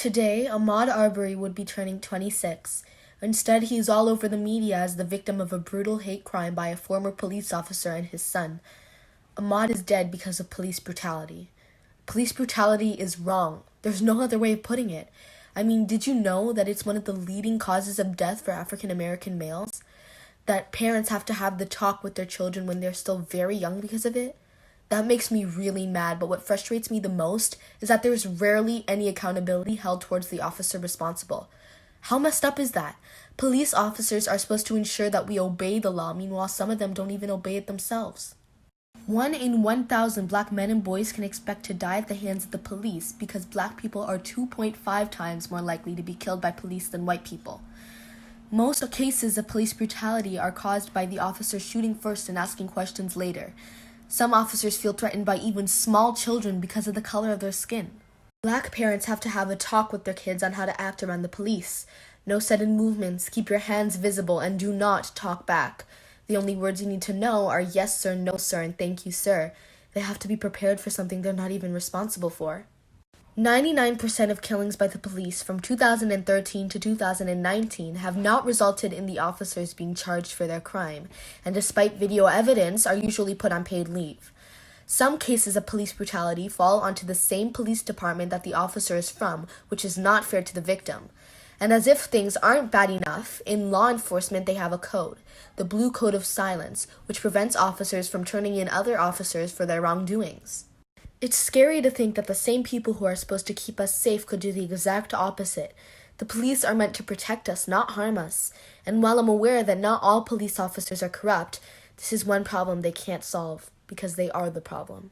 Today, Ahmaud Arbery would be turning 26. Instead, he is all over the media as the victim of a brutal hate crime by a former police officer and his son. Ahmaud is dead because of police brutality. Police brutality is wrong. There's no other way of putting it. I mean, did you know that it's one of the leading causes of death for African American males? That parents have to have the talk with their children when they're still very young because of it? That makes me really mad, but what frustrates me the most is that there is rarely any accountability held towards the officer responsible. How messed up is that? Police officers are supposed to ensure that we obey the law, meanwhile some of them don't even obey it themselves. 1 in 1,000 black men and boys can expect to die at the hands of the police because black people are 2.5 times more likely to be killed by police than white people. Most cases of police brutality are caused by the officers shooting first and asking questions later. Some officers feel threatened by even small children because of the color of their skin. Black parents have to have a talk with their kids on how to act around the police. No sudden movements, keep your hands visible, and do not talk back. The only words you need to know are yes sir, no sir, and thank you sir. They have to be prepared for something they're not even responsible for. 99% of killings by the police from 2013 to 2019 have not resulted in the officers being charged for their crime, and despite video evidence, are usually put on paid leave. Some cases of police brutality fall onto the same police department that the officer is from, which is not fair to the victim. And as if things aren't bad enough, in law enforcement they have a code, the Blue Code of Silence, which prevents officers from turning in other officers for their wrongdoings. It's scary to think that the same people who are supposed to keep us safe could do the exact opposite. The police are meant to protect us, not harm us. And while I'm aware that not all police officers are corrupt, this is one problem they can't solve, because they are the problem.